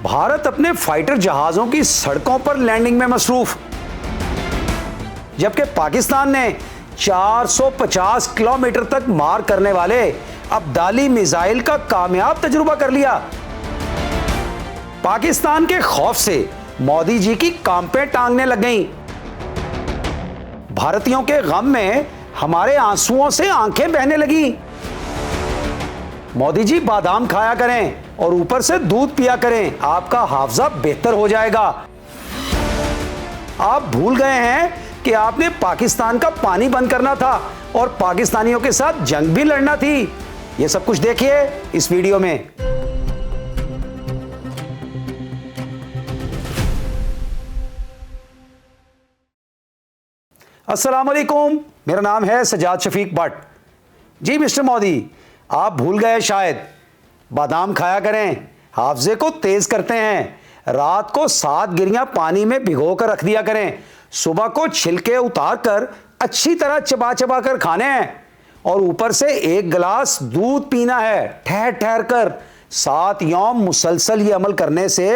भारत अपने फाइटर जहाजों की सड़कों पर लैंडिंग में मसरूफ, जबकि पाकिस्तान ने 450 किलोमीटर तक मार करने वाले अब्दाली मिसाइल का कामयाब तजुर्बा कर लिया। पाकिस्तान के खौफ से मोदी जी की कांपें टांगने लग गईं। भारतीयों के गम में हमारे आंसुओं से आंखें बहने लगी। मोदी जी बादाम खाया करें और ऊपर से दूध पिया करें, आपका हाफजा बेहतर हो जाएगा। आप भूल गए हैं कि आपने पाकिस्तान का पानी बंद करना था और पाकिस्तानियों के साथ जंग भी लड़ना थी। यह सब कुछ देखिए इस वीडियो में। अस्सलाम वालेकुम, मेरा नाम है सजाद शफीक भट्ट। जी मिस्टर मोदी, आप भूल गए शायद, बादाम खाया करें, हाफजे को तेज करते हैं। रात को 7 गिरियां पानी में भिगो कर रख दिया करें, सुबह को छिलके उतार कर अच्छी तरह चबा चबा कर खाने हैं और ऊपर से 1 गिलास दूध पीना है ठहर ठहर कर। 7 यौम मुसलसल ये अमल करने से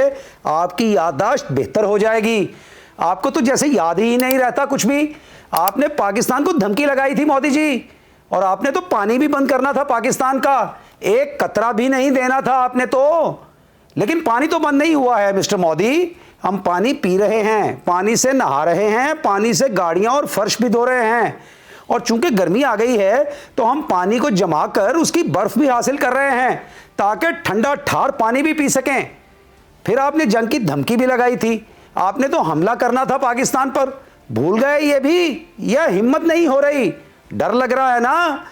आपकी याददाश्त बेहतर हो जाएगी। आपको तो जैसे याद ही नहीं रहता कुछ भी। आपने पाकिस्तान को धमकी लगाई थी मोदी जी, और आपने तो पानी भी बंद करना था पाकिस्तान का, 1 कतरा भी नहीं देना था आपने तो। लेकिन पानी तो बंद नहीं हुआ है मिस्टर मोदी। हम पानी पी रहे हैं, पानी से नहा रहे हैं, पानी से गाड़ियां और फर्श भी धो रहे हैं, और चूंकि गर्मी आ गई है तो हम पानी को जमा कर उसकी बर्फ भी हासिल कर रहे हैं ताकि ठंडा ठार पानी भी पी सकें। फिर आपने जंग की धमकी भी लगाई थी, आपने तो हमला करना था पाकिस्तान पर, भूल गए ये भी? यह हिम्मत नहीं हो रही? डर लग रहा है ना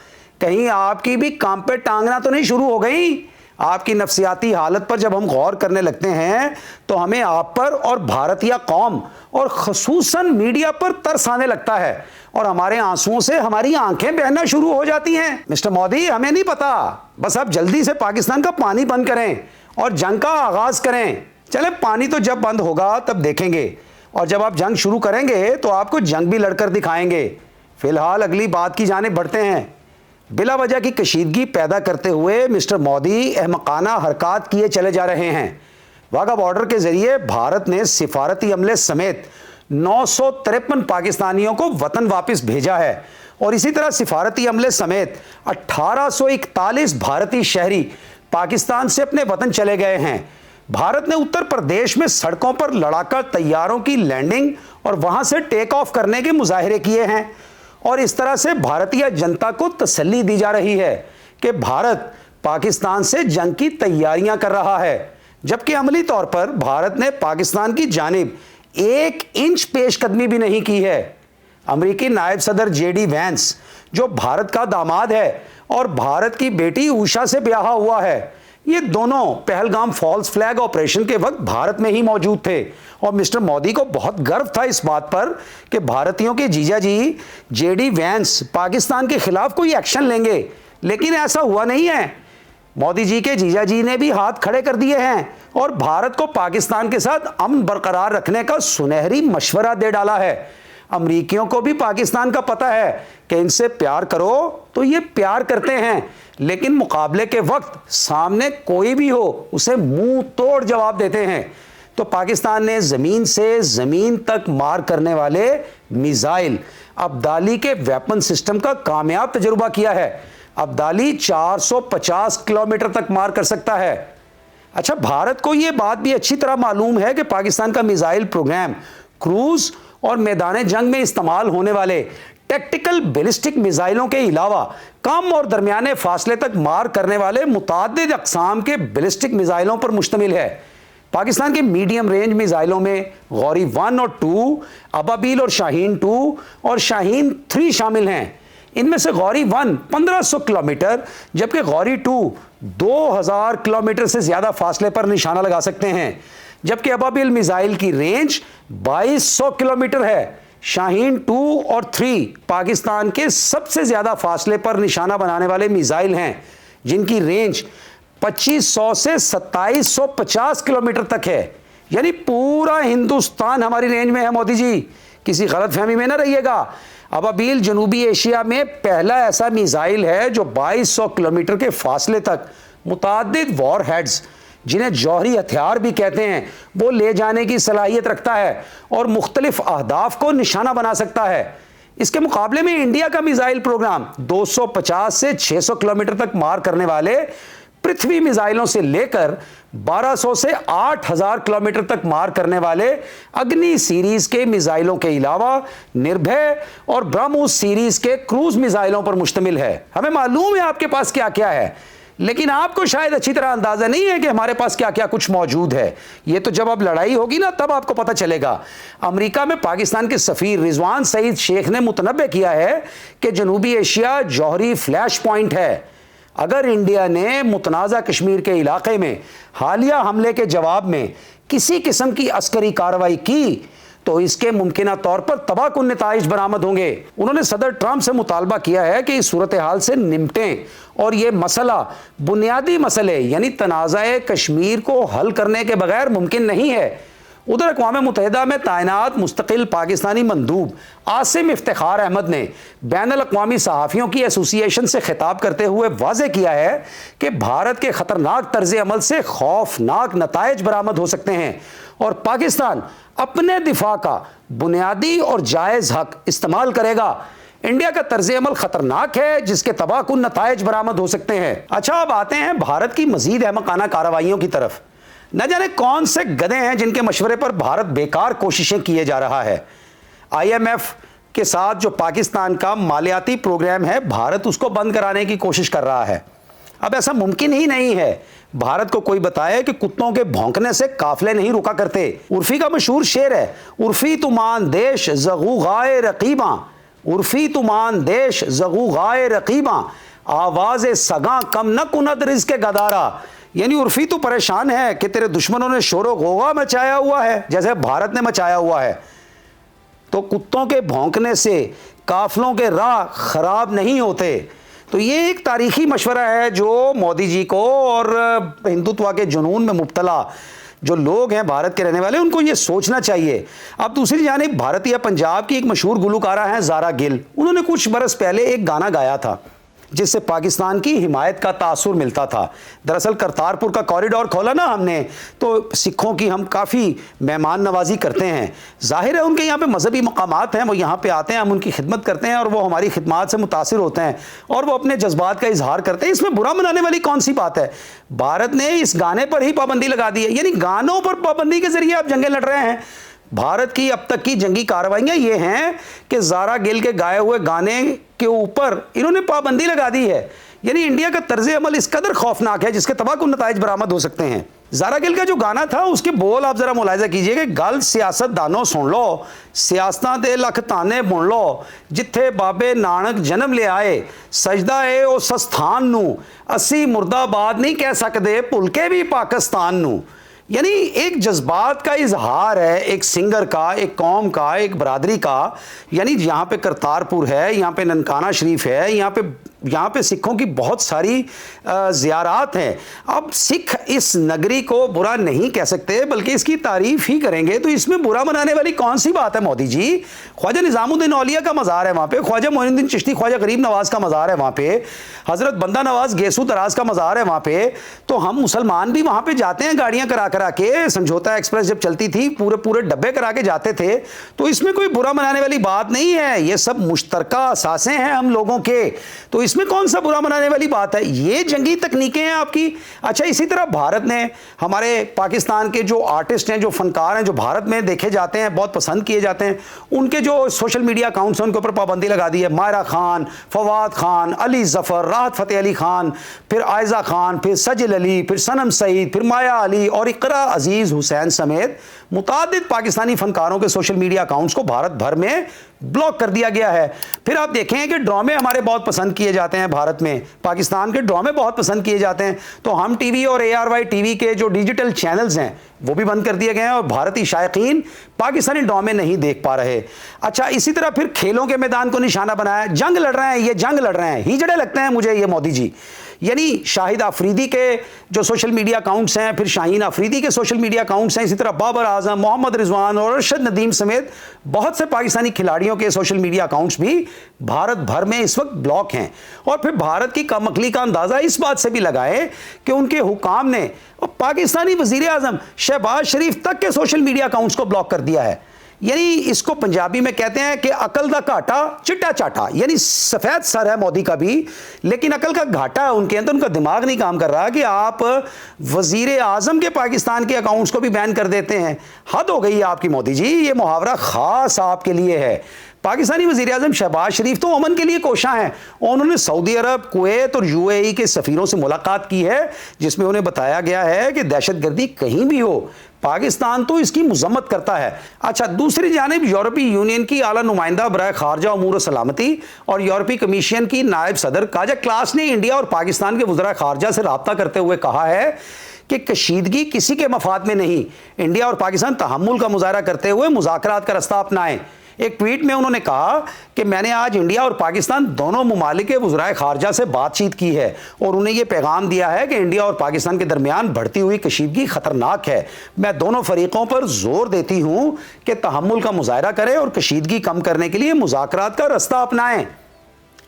कहीं आपकी भी काम पे टांगना तो नहीं शुरू हो गई? आपकी नफ्सियाती हालत पर जब हम गौर करने लगते हैं तो हमें आप पर और भारतीय कौम और खसूसन मीडिया पर तरस आने लगता है और हमारे आंसुओं से हमारी आंखें बहना शुरू हो जाती हैं। मिस्टर मोदी, हमें नहीं पता, बस आप जल्दी से पाकिस्तान का पानी बंद करें और जंग का आगाज करें। चले, पानी तो जब बंद होगा तब देखेंगे, और जब आप जंग शुरू करेंगे तो आपको जंग भी लड़कर दिखाएंगे। फिलहाल अगली बात की जानिब बढ़ते हैं। बिला वजह की कशीदगी पैदा करते हुए मिस्टर मोदी अहमकाना हरकत किए चले जा रहे हैं। वाघा बॉर्डर के जरिए भारत ने सिफारती अमले समेत 953 पाकिस्तानियों को वतन वापस भेजा है, और इसी तरह सिफारती अमले समेत 1841 भारतीय शहरी पाकिस्तान से अपने वतन चले गए हैं। भारत ने उत्तर प्रदेश में सड़कों पर लड़ाका तैयारों की लैंडिंग और वहां से टेक ऑफ करने के मुजाहिरे किए हैं, और इस तरह से भारतीय जनता को तसल्ली दी जा रही है कि भारत पाकिस्तान से जंग की तैयारियां कर रहा है, जबकि अमली तौर पर भारत ने पाकिस्तान की जानिब 1 इंच पेशकदमी भी नहीं की है। अमेरिकी नायब सदर JD वैंस, जो भारत का दामाद है और भारत की बेटी उषा से ब्याहा हुआ है, ये दोनों पहलगाम फॉल्स फ्लैग ऑपरेशन के वक्त भारत में ही मौजूद थे, और मिस्टर मोदी को बहुत गर्व था इस बात पर कि भारतीयों के जीजा जी JD वैंस पाकिस्तान के खिलाफ कोई एक्शन लेंगे। लेकिन ऐसा हुआ नहीं है। मोदी जी के जीजा जी ने भी हाथ खड़े कर दिए हैं और भारत को पाकिस्तान के साथ अमन बरकरार रखने का सुनहरी मशवरा दे डाला है। अमरीकियों को भी पाकिस्तान का पता है कि इनसे प्यार करो तो ये प्यार करते हैं, लेकिन मुकाबले के वक्त सामने कोई भी हो उसे मुंह तोड़ जवाब देते हैं। तो पाकिस्तान ने जमीन से जमीन तक मार करने वाले मिसाइल अब्दाली के वेपन सिस्टम का कामयाब तजुर्बा किया है। अब्दाली 450 किलोमीटर तक मार कर सकता है। अच्छा, भारत को यह बात भी अच्छी तरह मालूम है कि पाकिस्तान का मिसाइल प्रोग्राम क्रूज और मैदान जंग में इस्तेमाल होने वाले टैक्टिकल बैलिस्टिक मिसाइलों के अलावा कम और दरमियाने फासले तक मार करने वाले मुताद्दिद अक़साम के बैलिस्टिक मिसाइलों पर मुश्तमिल है। पाकिस्तान के मीडियम रेंज मिसाइलों में गौरी 1 और 2, अबाबील और शाहीन 2 और शाहीन 3 शामिल हैं। इनमें से गौरी 1 1500 किलोमीटर जबकि गौरी 2 2000 किलोमीटर से ज्यादा फासले पर निशाना लगा सकते हैं, जबकि अबाबील मिसाइल की रेंज 2200 किलोमीटर है। शाहीन 2 और 3 पाकिस्तान के सबसे ज्यादा फासले पर निशाना बनाने वाले मिसाइल हैं, जिनकी रेंज 2500 से 2750 किलोमीटर तक है। यानी पूरा हिंदुस्तान हमारी रेंज में है मोदी जी, किसी गलतफहमी में ना रहिएगा। अबाबील जनूबी एशिया में पहला ऐसा मिसाइल है जो 2200 किलोमीटर के फासले तक मुताद्दिद वॉर हेड्स जिन्हें जौहरी हथियार भी कहते हैं, वो ले जाने की सलाहियत रखता है और मुख्तलिफ अहदाफ को निशाना बना सकता है। इसके मुकाबले में इंडिया का मिसाइल प्रोग्राम 250 से 600 किलोमीटर तक मार करने वाले पृथ्वी मिसाइलों से लेकर 1200 से 8000 किलोमीटर तक मार करने वाले अग्नि सीरीज के मिसाइलों के अलावा निर्भय और ब्रह्मोस सीरीज के क्रूज मिसाइलों पर मुश्तमिल है। हमें मालूम है आपके पास क्या क्या है, लेकिन आपको शायद अच्छी तरह अंदाजा नहीं है कि हमारे पास क्या क्या कुछ मौजूद है। ये तो जब अब लड़ाई होगी ना तब आपको पता चलेगा। अमेरिका में पाकिस्तान के सफीर रिजवान सईद शेख ने मुतनब्बे किया है कि जनूबी एशिया जौहरी फ्लैश पॉइंट है। अगर इंडिया ने मुतनाज़ा कश्मीर के इलाके में हालिया हमले के जवाब में किसी किस्म की अस्करी कार्रवाई की तो इसके मुमकिना तौर पर तबाहकुन नताइज बरामद होंगे। उन्होंने सदर ट्रंप से मुतालबा किया है कि इस सूरत हाल से निपटें और यह मसला बुनियादी मसले यानी तनाज़ा कश्मीर को हल करने के बगैर मुमकिन नहीं है। उधर अक़वाम मुत्तहिदा में तैनात मुस्तकिल पाकिस्तानी मंदूब आसिम इफ्तिखार अहमद ने बैनुल अक़वामी सहाफ़ियों की एसोसिएशन से खिताब करते हुए वाज़ेह किया है कि भारत के ख़तरनाक तर्ज़ अमल से खौफनाक नताइज बरामद हो सकते हैं और पाकिस्तान अपने दिफा का बुनियादी और जायज़ हक इस्तेमाल करेगा। इंडिया का तर्ज़ अमल खतरनाक है जिसके तबाहकुन नताइज बरामद हो सकते हैं। अच्छा, अब आते हैं भारत की मज़ीद अहमकाना कार्रवाइयों की तरफ। न जाने कौन से गधे हैं जिनके मशवरे पर भारत बेकार कोशिशें किए जा रहा है। IMF के साथ जो पाकिस्तान का मालियाती प्रोग्राम है, भारत उसको बंद कराने की कोशिश कर रहा है। अब ऐसा मुमकिन ही नहीं है। भारत को कोई बताए कि कुत्तों के भौंकने से काफिले नहीं रुका करते। उर्फी का मशहूर शेर है, उर्फी तुमान देश ज़गू गाए रकीबा, उर्फी तुमान देश ज़गू गाए रकीबा, आवाज़ सगा कम न कुनत रिज़्क़ गदारा। यानी उर्फी तो परेशान है कि तेरे दुश्मनों ने शोर गोगा मचाया हुआ है जैसे भारत ने मचाया हुआ है। तो कुत्तों के भौंकने से काफिलों के राह खराब नहीं होते। तो ये एक तारीखी मशवरा है जो मोदी जी को और हिंदुत्व के जुनून में मुब्तला जो लोग हैं भारत के रहने वाले, उनको ये सोचना चाहिए। अब दूसरी जानिब भारतीय पंजाब की एक मशहूर गुलकारा हैं ज़ारा गिल। उन्होंने कुछ बरस पहले एक गाना गाया था जिससे पाकिस्तान की हिमायत का तासुर मिलता था। दरअसल करतारपुर का कॉरिडोर खोला ना हमने, तो सिखों की हम काफ़ी मेहमान नवाजी करते हैं। जाहिर है उनके यहाँ पे मजहबी मकामात हैं, वो यहाँ पे आते हैं, हम उनकी खिदमत करते हैं और वो हमारी खिदमत से मुतासिर होते हैं और वो अपने जज्बात का इजहार करते हैं। इसमें बुरा मनाने वाली कौन सी बात है। भारत ने इस गाने पर ही पाबंदी लगा दी है, यानी गानों पर पाबंदी के जरिए आप जंगें लड़ रहे हैं। भारत की अब तक की जंगी कार्रवाइयां ये हैं कि ज़ारा गिल के गाए हुए गाने के ऊपर इन्होंने पाबंदी लगा दी है। यानी इंडिया का तर्ज अमल इस कदर खौफनाक है जिसके तबाहकुन नताइज बरामद हो सकते हैं। ज़ारा गिल का जो गाना था उसके बोल आप जरा मुलाहिजा कीजिए कि गल सियासत दानों सुन लो, सियासतां दे लख ताने बुन लो, जिथे बाबे नानक जन्म ले आए सजदा है उस स्थान नू, असी मुर्दाबाद नहीं कह सकते भुल के भी पाकिस्तान नू। यानी एक जज्बात का इजहार है एक सिंगर का, एक कौम का, एक बरादरी का। यानी यहाँ पे करतारपुर है, यहाँ पे ननकाना शरीफ है, यहाँ पे सिखों की बहुत सारी ज़ियारात हैं। अब सिख इस नगरी को बुरा नहीं कह सकते बल्कि इसकी तारीफ़ ही करेंगे, तो इसमें बुरा मनाने वाली कौन सी बात है मोदी जी। ख्वाजा निज़ामुद्दीन औलिया का मज़ार है वहाँ पे, ख्वाजा मोइनुद्दीन चिश्ती ख्वाजा गरीब नवाज़ का मज़ार है वहाँ पे, हज़रत बंदा नवाज़ गेसू दराज का मज़ार है वहाँ पे। तो हम मुसलमान भी वहाँ पे जाते हैं गाड़ियाँ करा के, समझौता एक्सप्रेस जब चलती थी पूरे डब्बे करा के जाते थे। तो इसमें कोई बुरा मनाने वाली बात नहीं है, ये सब मुश्तरका असासे हैं हम लोगों के, तो इसमें कौन सा बुरा मनाने वाली बात है। ये जंगी तकनीकें हैं आपकी। अच्छा, इसी तरह भारत ने हमारे पाकिस्तान के जो आर्टिस्ट हैं, जो फनकार हैं, जो भारत में देखे जाते हैं, बहुत पसंद किए जाते हैं, उनके जो सोशल मीडिया अकाउंट्स हैं उनके ऊपर पाबंदी लगा दी है। मायरा खान, फवाद खान, अली जफ़र, राहत फ़तेह अली खान, फिर आयज़ा खान, फिर सजिल अली, फिर सनम सईद, फिर माया अली और इकरा अजीज़ हुसैन समेत मुतादिद पाकिस्तानी फनकारों के सोशल मीडिया अकाउंट्स को भारत भर में ब्लॉक कर दिया गया है। फिर आप देखें कि ड्रामे हमारे बहुत पसंद किए जाते हैं भारत में, पाकिस्तान के ड्रामे बहुत पसंद किए जाते हैं, तो हम टीवी और ARY टीवी के जो डिजिटल चैनल्स हैं वो भी बंद कर दिए गए हैं और भारतीय शायकीन पाकिस्तानी ड्रामे नहीं देख पा रहे। अच्छा, इसी तरह फिर खेलों के मैदान को निशाना बनाया, जंग लड़ रहे हैं, ये जंग लड़ रहे हैं, हिजड़े लगते हैं मुझे ये मोदी जी। यानी शाहिद आफरीदी के जो सोशल मीडिया अकाउंट्स हैं, फिर शाहीन आफरीदी के सोशल मीडिया अकाउंट्स हैं, इसी तरह बाबर आजम, मोहम्मद रिजवान और अरशद नदीम समेत बहुत से पाकिस्तानी खिलाड़ियों के सोशल मीडिया अकाउंट्स भी भारत भर में इस वक्त ब्लॉक हैं। और फिर भारत की कमअक्ली का अंदाजा इस बात से भी लगाए कि उनके हुकाम ने पाकिस्तानी वजीर आजम शहबाज शरीफ तक के सोशल मीडिया अकाउंट्स को ब्लॉक कर दिया है। यानी इसको पंजाबी में कहते हैं कि अकल का घाटा चिट्टा चाटा, यानी सफेद सर है मोदी का भी, लेकिन अकल का घाटा है उनके अंदर, उनका दिमाग नहीं काम कर रहा कि आप वजीर आजम के पाकिस्तान के अकाउंट्स को भी बैन कर देते हैं। हद हो गई है आपकी मोदी जी, ये मुहावरा खास आपके लिए है। पाकिस्तानी वजीर आजम शहबाज शरीफ तो अमन के लिए कोशा हैं, और उन्होंने सऊदी अरब, कुवैत और यूएई के सफीरों से मुलाकात की है, जिसमें उन्हें बताया गया है कि दहशतगर्दी कहीं भी हो पाकिस्तान तो इसकी मजम्मत करता है। अच्छा, दूसरी जानिब यूरोपीय यूनियन की आला नुमाइंदा बराए खारजा उमूर सलामती और यूरोपीय कमीशन की नायब सदर काजा क्लास ने इंडिया और पाकिस्तान के वज़रा खारजा से रब्ता करते हुए कहा है कि कशीदगी किसी के मफाद में नहीं, इंडिया और पाकिस्तान तहम्मुल का मुजाहरा करते हुए मुज़ाकरात का रास्ता अपनाएं। एक ट्वीट में उन्होंने कहा कि मैंने आज इंडिया और पाकिस्तान दोनों मुमालिक के वज़राए खारजा से बातचीत की है और उन्हें यह पैगाम दिया है कि इंडिया और पाकिस्तान के दरमियान बढ़ती हुई कशीदगी खतरनाक है। मैं दोनों फरीकों पर जोर देती हूं कि तहम्मुल का मुजाहरा करें और कशीदगी कम करने के लिए मुज़ाकरात का रास्ता अपनाएं।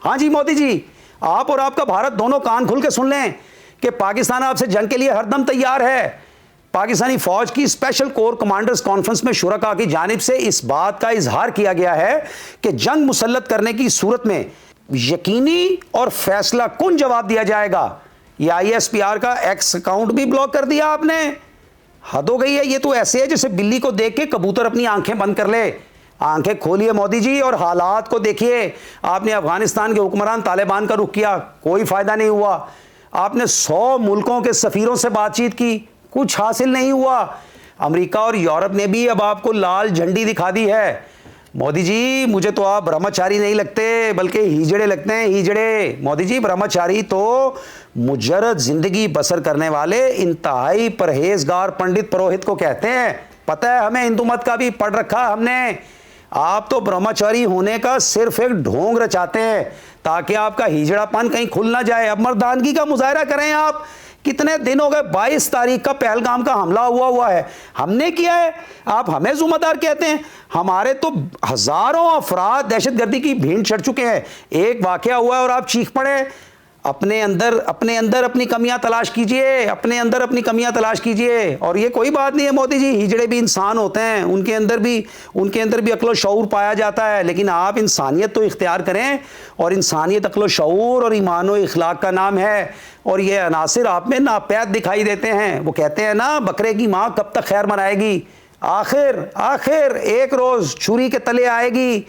हाँ जी मोदी जी, आप और आपका भारत दोनों कान खुल के सुन लें कि पाकिस्तान आपसे जंग के लिए हरदम तैयार है। पाकिस्तानी फौज की स्पेशल कोर कमांडर्स कॉन्फ्रेंस में शुरका की जानिब से इस बात का इजहार किया गया है कि जंग मुसल्लत करने की सूरत में यकीनी और फैसला कुन जवाब दिया जाएगा। ये ISPR का एक्स अकाउंट भी ब्लॉक कर दिया आपने। हद हो गई है, ये तो ऐसे है जैसे बिल्ली को देख के कबूतर अपनी आंखें बंद कर ले। आंखें खोलिए मोदी जी और हालात को देखिए। आपने अफगानिस्तान के हुक्मरान तालिबान का रुख किया, कोई फायदा नहीं हुआ। आपने 100 मुल्कों के सफीरों से बातचीत की, कुछ हासिल नहीं हुआ। अमेरिका और यूरोप ने भी अब आपको लाल झंडी दिखा दी है। मोदी जी, मुझे तो आप ब्रह्मचारी नहीं लगते बल्कि हिजड़े लगते हैं, हिजड़े। मोदी जी, ब्रह्मचारी तो मुजर्रद जिंदगी बसर करने वाले इंतहाई परहेजगार पंडित पुरोहित को कहते हैं। पता है हमें, हिंदू मत का भी पढ़ रखा हमने। आप तो ब्रह्मचारी होने का सिर्फ एक ढोंग रचाते हैं ताकि आपका हिजड़ापन कहीं खुल ना जाए। अब मर्दानगी का मुजाहरा करें आप। कितने दिन हो गए, 22 तारीख का पहलगाम का हमला हुआ है, हमने किया है, आप हमें जिम्मेदार कहते हैं। हमारे तो हजारों अफराद दहशतगर्दी की भीड़ चढ़ चुके हैं। एक वाकया हुआ है और आप चीख पड़े। अपने अंदर अपनी कमियां तलाश कीजिए, अपने अंदर अपनी कमियां तलाश कीजिए। और ये कोई बात नहीं है मोदी जी, हिजड़े भी इंसान होते हैं, उनके अंदर भी अक्ल शऊर पाया जाता है। लेकिन आप इंसानियत तो इख्तियार करें, और इंसानियत अक्ल शऊर और ईमान और इखलाक का नाम है। और ये अनासिर आप में नापैद दिखाई देते हैं। वो कहते हैं ना, बकरे की माँ कब तक खैर मनाएगी, आखिर एक रोज छुरी के तले आएगी।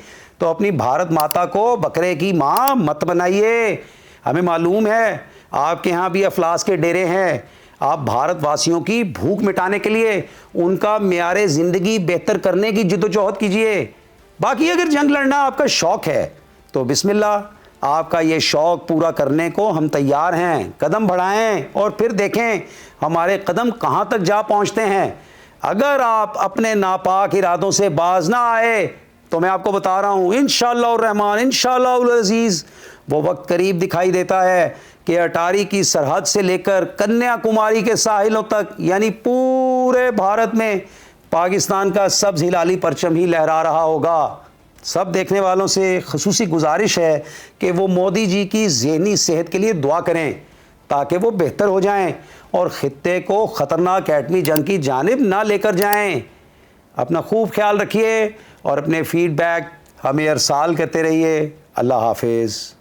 तो अपनी भारत माता को बकरे की माँ मत बनाइए। हमें मालूम है आपके यहाँ भी अफलास के डेरे हैं। आप भारतवासियों की भूख मिटाने के लिए उनका मेयारे ज़िंदगी बेहतर करने की जिद्दोजहद कीजिए। बाकी अगर जंग लड़ना आपका शौक़ है तो बिस्मिल्लाह, आपका ये शौक़ पूरा करने को हम तैयार हैं। कदम बढ़ाएं और फिर देखें हमारे कदम कहाँ तक जा पहुँचते हैं। अगर आप अपने नापाक इरादों से बाज ना आए तो मैं आपको बता रहा हूँ, इंशाअल्लाह रहमान इंशाअल्लाह अज़ीज़, वो वक्त करीब दिखाई देता है कि अटारी की सरहद से लेकर कन्याकुमारी के साहिलों तक, यानी पूरे भारत में पाकिस्तान का सब्ज़ हिलाली परचम ही लहरा रहा होगा। सब देखने वालों से ख़ुसूसी गुजारिश है कि वो मोदी जी की ज़हनी सेहत के लिए दुआ करें ताकि वो बेहतर हो जाएं और ख़ित्ते को ख़तरनाक एटमी जंग की जानिब ना लेकर जाएं। अपना खूब ख्याल रखिए और अपने फीडबैक हमें अरसाल करते रहिए। अल्लाह हाफिज़।